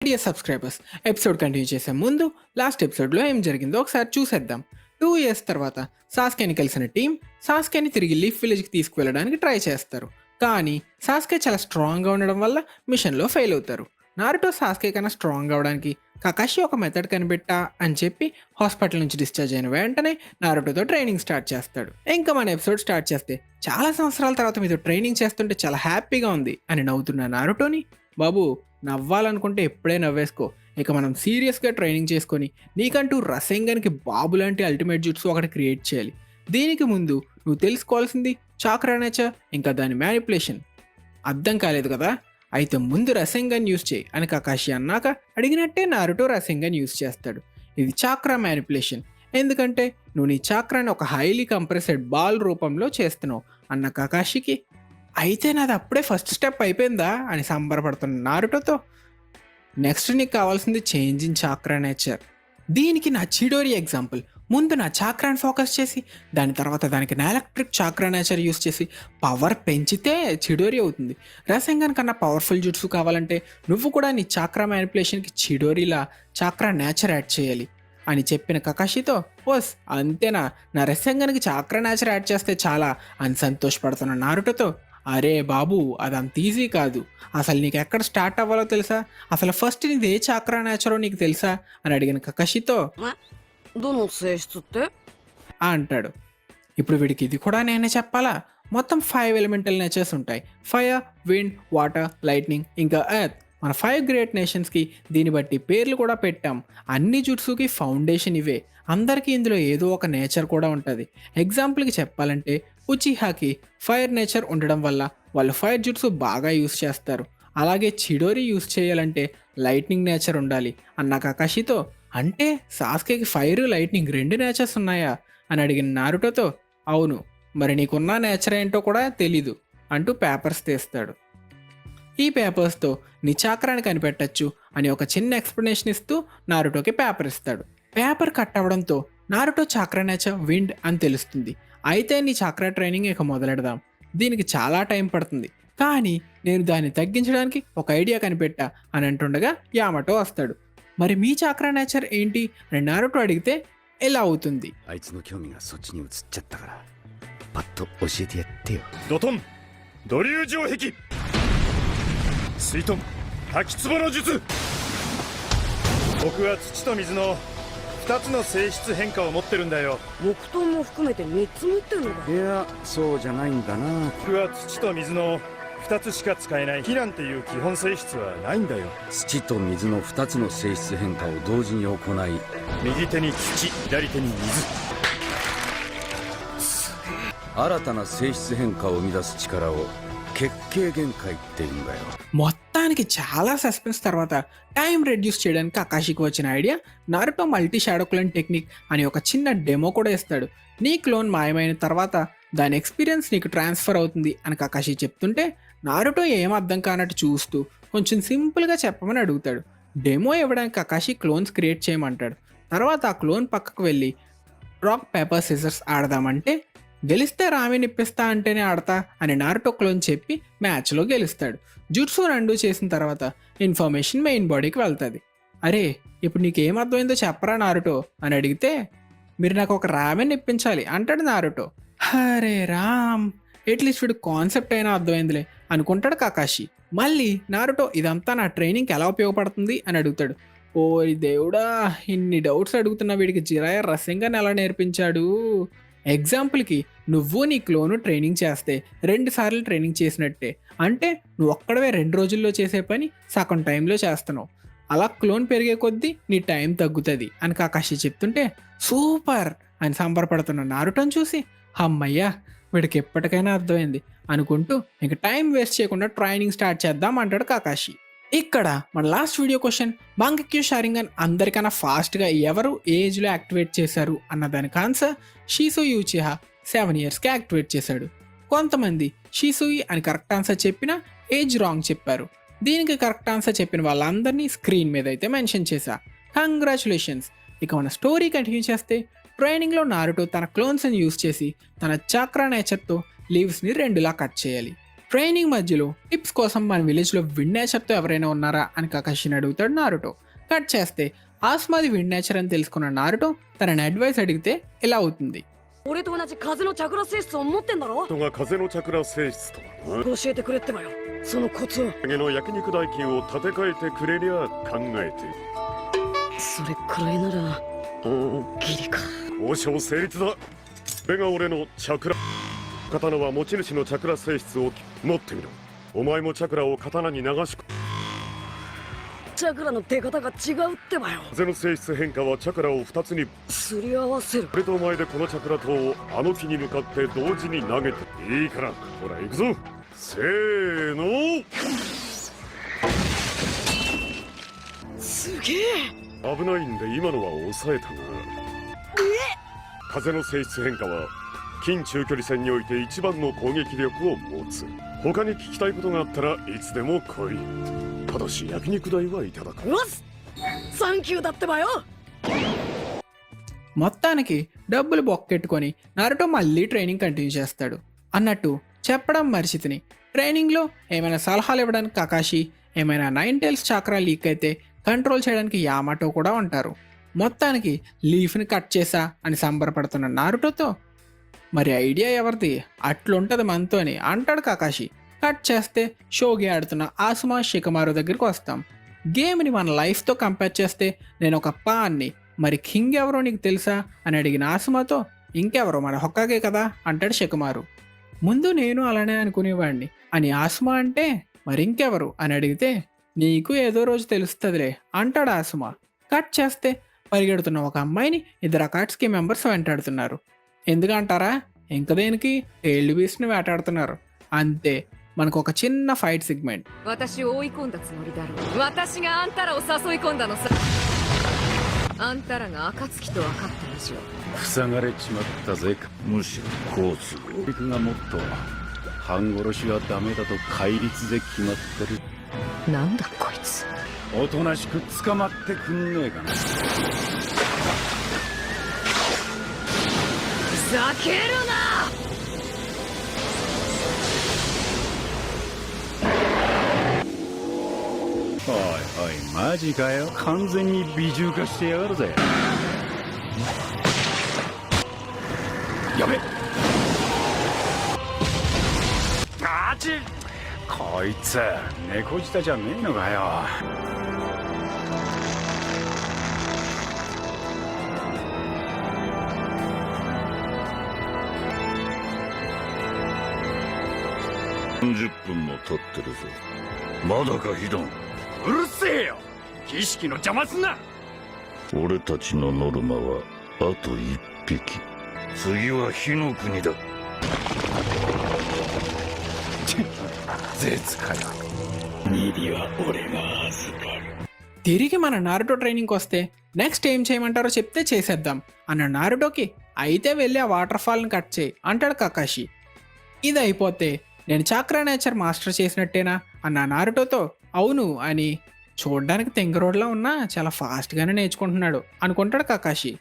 Dear subscribers, episode continue చేసే ముందు last ఎపిసోడ్లో ఏం జరిగిందో ఒకసారి చూసేద్దాం. 2 years తర్వాత సాస్కేని కలిసిన టీం సాస్కేని తిరిగి లీఫ్ విలేజ్కి తీసుకువెళ్ళడానికి ట్రై చేస్తారు. కానీ సాస్కే చాలా స్ట్రాంగ్గా ఉండడం వల్ల మిషన్లో ఫెయిల్ అవుతారు. నారుటో సాస్కే కన్నా స్ట్రాంగ్ అవడానికి కకాషి ఒక మెథడ్ కనిపెట్టా అని చెప్పి హాస్పిటల్ నుంచి డిశ్చార్జ్ అయిన వెంటనే నారుటోతో ట్రైనింగ్ స్టార్ట్ చేస్తాడు. ఇంకా మన ఎపిసోడ్ స్టార్ట్ చేస్తే, చాలా సంవత్సరాల తర్వాత మీతో ట్రైనింగ్ చేస్తుంటే చాలా హ్యాపీగా ఉంది అని నవ్వుతున్న నారుటోని, బాబు నవ్వాలనుకుంటే ఎప్పుడే నవ్వేసుకో, ఇక మనం సీరియస్గా ట్రైనింగ్ చేసుకొని నీకంటూ రసెంగన్కి బాబు లాంటి అల్టిమేట్ జుట్స్ ఒకటి క్రియేట్ చేయాలి. దీనికి ముందు నువ్వు తెలుసుకోవాల్సింది చాక్రా నేచర్ ఇంకా దాని మ్యానిపులేషన్. అర్థం కాలేదు కదా, అయితే ముందు రసెంగన్ యూస్ చేయి అని కకాషి అన్నాక అడిగినట్టే నారుటో రసెంగన్ యూస్ చేస్తాడు. ఇది చాక్రా మ్యానిపులేషన్, ఎందుకంటే నువ్వు నీ చాక్రాని ఒక హైలీ కంప్రెస్డ్ బాల్ రూపంలో చేస్తున్నావు అన్న కకాషికి, అయితే నాది అప్పుడే ఫస్ట్ స్టెప్ అయిపోయిందా అని సంబరపడుతున్న నారుటోతో, నెక్స్ట్ నీకు కావాల్సింది చేంజ్ ఇన్ చాక్రా నేచర్. దీనికి నా చిడోరి ఎగ్జాంపుల్. ముందు నా చాక్రాని ఫోకస్ చేసి దాని తర్వాత దానికి నా ఎలక్ట్రిక్ చాక్రా నేచర్ యూస్ చేసి పవర్ పెంచితే చిడోరి అవుతుంది. రసెంగన్ కన్నా పవర్ఫుల్ జుట్సు కావాలంటే నువ్వు కూడా నీ చాక్రా మ్యానిపులేషన్కి చిడోరిలా చాక్రా నేచర్ యాడ్ చేయాలి అని చెప్పిన కకాషితో, ఓస్ అంతేనా, నా రసెంగన్కి చాక్రా నేచర్ యాడ్ చేస్తే చాలా అని సంతోషపడుతున్న నారుటోతో, అరే బాబు అదంత ఈజీ కాదు, అసలు నీకు ఎక్కడ స్టార్ట్ అవ్వాలో తెలుసా, అసలు ఫస్ట్ నీది ఏ చాక్రా నేచరో నీకు తెలుసా అని అడిగిన కకాషితో అంటాడు. ఇప్పుడు వీడికి ఇది కూడా నేనే చెప్పాలా, మొత్తం 5 ఎలిమెంటల్ నేచర్స్ ఉంటాయి, ఫైర్, విండ్, వాటర్, లైట్నింగ్ ఇంకా ఎర్త్. మన 5 గ్రేట్ నేషన్స్కి దీన్ని బట్టి పేర్లు కూడా పెట్టాం. అన్ని జుట్సుకి ఫౌండేషన్ ఇవే, అందరికీ ఇందులో ఏదో ఒక నేచర్ కూడా ఉంటుంది. ఎగ్జాంపుల్కి చెప్పాలంటే ఉచిహాకి ఫైర్ నేచర్ ఉండడం వల్ల వాళ్ళు ఫైర్ జుట్సు బాగా యూస్ చేస్తారు. అలాగే చిడోరి యూస్ చేయాలంటే లైట్నింగ్ నేచర్ ఉండాలి అన్న కకాషితో, అంటే సాస్కేకి ఫైర్, లైట్నింగ్ 2 నేచర్స్ ఉన్నాయా అని అడిగిన నారుటోతో, అవును, మరి నీకున్న నేచర్ ఏంటో కూడా తెలీదు అంటూ పేపర్స్ తీస్తాడు. ఈ పేపర్స్తో నీ చాక్రాని కనిపెట్టచ్చు అని ఒక చిన్న ఎక్స్ప్లెనేషన్ ఇస్తూ నారుటోకి పేపర్ ఇస్తాడు. పేపర్ కట్ అవ్వడంతో నారుటో చాక్రా నేచర్ విండ్ అని తెలుస్తుంది. అయితే నీ చాక్రా ట్రైనింగ్ ఇక మొదలెడదాం, దీనికి చాలా టైం పడుతుంది, కానీ నేను దాన్ని తగ్గించడానికి ఒక ఐడియా కనిపెట్టా అని అంటుండగా యామటో వస్తాడు. మరి మీ చాక్రా నేచర్ ఏంటి అని నారుటో అడిగితే ఎలా అవుతుంది.僕は土と水の2つの性質変化を持ってるんだよ。木刀も含めて3つ持ってるのか。いや、そうじゃないんだな。僕は土と水の2つしか使えない避難っていう基本性質はないんだよ。土と水の2つの性質変化を同時に行い、右手に土、左手に水。新たな性質変化を生み出す力を結形限界って言うんだよ。మొత్తానికి చాలా సస్పెన్స్ తర్వాత టైం రెడ్యూస్ చేయడానికి కకాషికి వచ్చిన idea Naruto multi shadow clone technique అని ఒక చిన్న డెమో కూడా ఇస్తాడు. నీ క్లోన్ మాయమైన తర్వాత దాని ఎక్స్పీరియన్స్ నీకు ట్రాన్స్ఫర్ అవుతుంది అని కకాషి చెప్తుంటే నారుటో ఏం అర్థం కానట్టు చూస్తూ కొంచెం సింపుల్గా చెప్పమని అడుగుతాడు. డెమో ఇవ్వడానికి కకాషి క్లోన్స్ క్రియేట్ చేయమంటాడు. తర్వాత ఆ క్లోన్ పక్కకు వెళ్ళి రాక్ పేపర్ సిజర్స్ ఆడదామంటే, గెలిస్తే రామిని ఇప్పిస్తా అంటేనే ఆడతా అని నారుటో క్లోన్ చెప్పి మ్యాచ్లో గెలుస్తాడు. జుట్సు 2 చేసిన తర్వాత ఇన్ఫర్మేషన్ మెయిన్ బాడీకి వెళ్తుంది. అరే ఇప్పుడు నీకేం అర్థమైందో చెప్పరా నారుటో అని అడిగితే, మీరు నాకు ఒక రామెన్ ఇప్పించాలి అంటాడు నారుటో. హరే రామ్, ఎట్లీస్ట్ వీడు కాన్సెప్ట్ అయినా అర్థమైందిలే అనుకుంటాడు కకాషి. మళ్ళీ నారుటో ఇదంతా నా ట్రైనింగ్కి ఎలా ఉపయోగపడుతుంది అని అడుగుతాడు. ఓ దేవుడా, ఇన్ని డౌట్స్ అడుగుతున్న వీడికి జిరాయా రసంగాని ఎలా నేర్పించాడు. ఎగ్జాంపుల్కి నువ్వు నీ క్లోను ట్రైనింగ్ చేస్తే 2 సార్లు ట్రైనింగ్ చేసినట్టే, అంటే నువ్వు ఒక్కడవే 2 రోజుల్లో చేసే పని సగం టైంలో చేస్తున్నావు. అలా క్లోన్ పెరిగే కొద్దీ నీ టైం తగ్గుతుంది అని కకాషి చెప్తుంటే, సూపర్ అని సంబరపడుతున్న నారుటోని చూసి, అమ్మయ్యా వీడికి ఎప్పటికైనా అర్థమైంది అనుకుంటూ ఇంక టైం వేస్ట్ చేయకుండా ట్రైనింగ్ స్టార్ట్ చేద్దాం అంటాడు కకాషి. ఇక్కడ మన లాస్ట్ వీడియో క్వశ్చన్, బాంగక్యూ షారింగన్ అందరికన్నా ఫాస్ట్గా ఎవరు ఏజ్లో యాక్టివేట్ చేశారు అన్న దానికి ఆన్సర్ షిసుయి ఉచిహా 7 yearsకి యాక్టివేట్ చేశాడు. కొంతమంది షిసుయి అని కరెక్ట్ ఆన్సర్ చెప్పినా ఏజ్ రాంగ్ చెప్పారు. దీనికి కరెక్ట్ ఆన్సర్ చెప్పిన వాళ్ళందరినీ స్క్రీన్ మీద అయితే మెన్షన్ చేశా. కంగ్రాచులేషన్స్. ఇక మన స్టోరీ కంటిన్యూ చేస్తే, ట్రైనింగ్లో నారుటో తన క్లోన్స్ని యూస్ చేసి తన చాక్రా నేచర్తో లీవ్స్ని 2లా కట్ చేయాలి. ట్రైనింగ్ మధ్యలో టిప్స్ కోసం మన విలేజ్లో విండ్ నేచర్తో ఎవరైనా ఉన్నారా అని కకాషిని అడుగుతాడు నారుటో. కట్ చేస్తే ఆస్మాది విండ్ నేచర్ అని తెలుసుకున్న నారుటో తనని అడ్వైస్ అడిగితే ఇలా అవుతుంది. 俺と同じ風のチャクラ性質を持ってんだろ。人が風のチャクラ性質とは教えてくれってばよ、そのコツを。なの焼肉代金を立て替えてくれりゃ考えてそれくらいならギリか。交渉成立だ。これが俺のチャクラ。刀は持ち主のチャクラ性質を持ってみろ。お前もチャクラを刀に流し込む。チャクラの出方が違うってばよ。風の性質変化はチャクラを2つにすり合わせる。俺とお前でこのチャクラ塔をあの木に向かって同時に投げていいから。ほら行くぞ。せーの。すげえ。危ないんで今のは抑えたな。風の性質変化は近中距離戦において一番の攻撃力を持つ。他に聞きたいことがあったらいつでも来い。ただし焼肉代はいただく。うわっサンキューだってばよ。 మొత్తానికి డబ్బులు బొక్కెట్టుకొని నారుటో మళ్ళీ ట్రైనింగ్ కంటిన్యూ చేస్తాడు. అన్నట్టు చెప్పడం మరిచితిని, ట్రైనింగ్లో ఏమైనా సలహాలు ఇవ్వడానికి కకాషి, ఏమైనా 9 టైల్స్ చాక్రా లీక్ అయితే కంట్రోల్ చేయడానికి యామాటో కూడా ఉంటారు. మొత్తానికి లీఫ్ని కట్ చేసా అని సంబరపడుతున్న నారుటోతో మరి ఐడియా ఎవరిది, అట్లుంటది మనతోని అంటాడు కకాషి. కట్ చేస్తే షోగి ఆడుతున్న ఆసుమా షికమారు దగ్గరికి వస్తాం. గేమ్ని మన లైఫ్తో కంపేర్ చేస్తే నేను ఒక పాన్ని, మరి కింగ్ ఎవరో నీకు తెలుసా అని అడిగిన ఆసుమాతో ఇంకెవరో మన హొక్కాగే కదా అంటాడు షికమారు. ముందు నేను అలానే అనుకునేవాడిని అని ఆసుమా అంటే మరి ఇంకెవరు అని అడిగితే నీకు ఏదో రోజు తెలుస్తుందిలే అంటాడు ఆసుమా. కట్ చేస్తే పరిగెడుతున్న ఒక అమ్మాయిని ఇద్దరు అకాట్స్కి మెంబర్స్ వెంటాడుతున్నారు. ఎందుకంటారా, ఇంక దేనికి టేల్డ్ బీస్ట్ని వేటాడుతున్నారు. అంతే, మనకు ఒక చిన్న ఫైట్ సెగ్మెంట్. 私を追い込んだつもりだろう。私があんたらを誘い込んだのさ。あんたらが暁と分かった以上塞がれちまったぜ。むしろ好都合陸がもっと半殺しはダメだと戒律で決まってる。なんだこいつ。おとなしく捕まってくんねえかな。ふざけるな。おいおいマジかよ。完全に美獣化してやがるぜ。やべっ、あちっ、こいつ猫舌じゃねえのかよ。30分も経ってるぞ。まだかヒドン。うるせえよ、儀式の邪魔すんな。俺たちのノルマはあと1匹。次は火の国だ。絶かよ。ミリは俺が預かる。 తిరిగి మన నారుటో ట్రైనింగ్కి వస్తే నెక్స్ట్ ఏం చేయమంటారో చెప్తే చేసేద్దాం అన్న నారుటోకి అయితే వెళ్ళి ఆ వాటర్ ఫాల్ని కట్ చేయి అంటాడు కకాషి. ఇది అయిపోతే నేను చాక్రా నేచర్ మాస్టర్ చేసినట్టేనా అన్న నారుటోతో అవును అని, చూడ్డానికి తెంగరోడ్లా ఉన్నా చాలా ఫాస్ట్గానే నేర్చుకుంటున్నాడు అనుకుంటాడు కకాషి.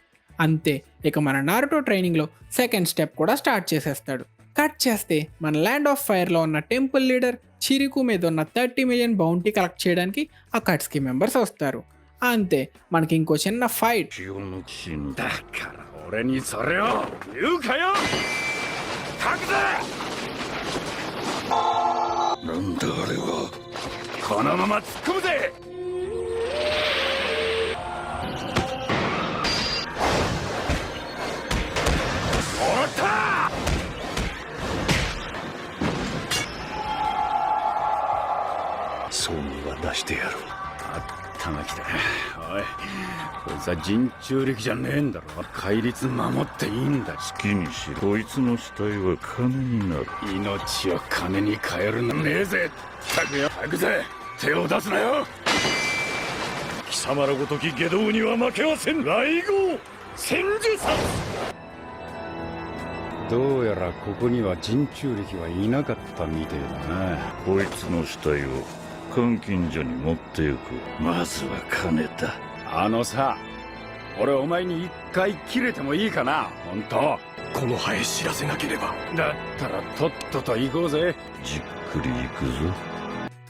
అంతే, ఇక మన నారుటో ట్రైనింగ్లో సెకండ్ స్టెప్ కూడా స్టార్ట్ చేసేస్తాడు. కట్ చేస్తే మన ల్యాండ్ ఆఫ్ ఫైర్లో ఉన్న టెంపుల్ లీడర్ చిరుకు మీద ఉన్న 30 మిలియన్ బౌంటీ కలెక్ట్ చేయడానికి ఆ కట్స్కి మెంబర్స్ వస్తారు. అంతే, మనకి ఇంకో చిన్న ఫైట్. 気を抜き死ぬ。だから俺にそれを言うかよ。書くぜ。なんだあれは。このまま突っ込むぜ。おった装備は出してやる。あったまきだ。おい、こいつは人中力じゃねえんだろ。戒律守っていいんだ。好きにしろ。こいつの死体は金になる。命を金に変えるのねえぜ。たくよ、たくぜ。手を出すなよ。貴様らごとき下道には負けはせん。来号千住さん。どうやらここには人中力はいなかったみてえだな。こいつの死体を監禁所に持ってゆく。まずは金だ。あのさ、俺お前に一回切れてもいいかな。本当。このハエ知らせなければ。だったらとっとと行こうぜ。実くり行くぞ。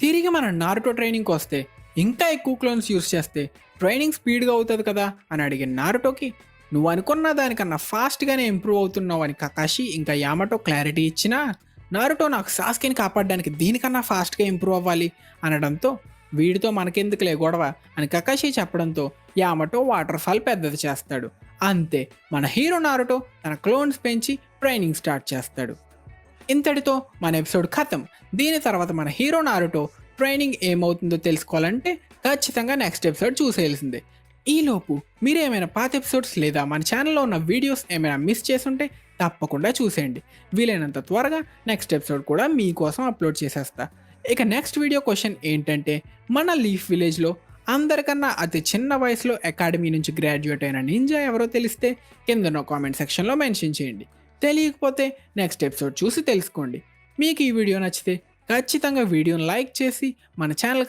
తిరిగి మన నారుటో ట్రైనింగ్కి వస్తే ఇంకా ఎక్కువ క్లోన్స్ యూస్ చేస్తే ట్రైనింగ్ స్పీడ్గా అవుతుంది కదా అని అడిగిన నారుటోకి నువ్వు అనుకున్న దానికన్నా ఫాస్ట్గానే ఇంప్రూవ్ అవుతున్నావు అని కకాషి ఇంకా యామటో క్లారిటీ ఇచ్చినా నారుటో నాకు సాస్కేని కాపాడడానికి దీనికన్నా ఫాస్ట్గా ఇంప్రూవ్ అవ్వాలి అనడంతో వీడితో మనకెందుకులే గొడవ అని కకాషి చెప్పడంతో యామటో వాటర్ ఫాల్ పెద్దది చేస్తాడు. అంతే మన హీరో నారుటో తన క్లోన్స్ పెంచి ట్రైనింగ్ స్టార్ట్ చేస్తాడు. ఇంతటితో మన ఎపిసోడ్ ఖతం. దీని తర్వాత మన హీరో నారుటో ట్రైనింగ్ ఏమవుతుందో తెలుసుకోవాలంటే ఖచ్చితంగా నెక్స్ట్ ఎపిసోడ్ చూసేయాల్సిందే. ఈలోపు మీరేమైనా పాత ఎపిసోడ్స్ లేదా మన ఛానల్లో ఉన్న వీడియోస్ ఏమైనా మిస్ చేసుంటే తప్పకుండా చూసేయండి. వీలైనంత త్వరగా నెక్స్ట్ ఎపిసోడ్ కూడా మీకోసం అప్లోడ్ చేసేస్తా. ఇక నెక్స్ట్ వీడియో క్వశ్చన్ ఏంటంటే, మన లీఫ్ విలేజ్లో అందరికన్నా అతి చిన్న వయసులో అకాడమీ నుంచి గ్రాడ్యుయేట్ అయిన నింజా ఎవరో తెలిస్తే కిందనో కామెంట్ సెక్షన్లో మెన్షన్ చేయండి. తెలియకపోతే నెక్స్ట్ ఎపిసోడ్ చూసి తెలుసుకోండి. మీకు ఈ వీడియో నచ్చితే ఖచ్చితంగా వీడియోని లైక్ చేసి మన ఛానల్కి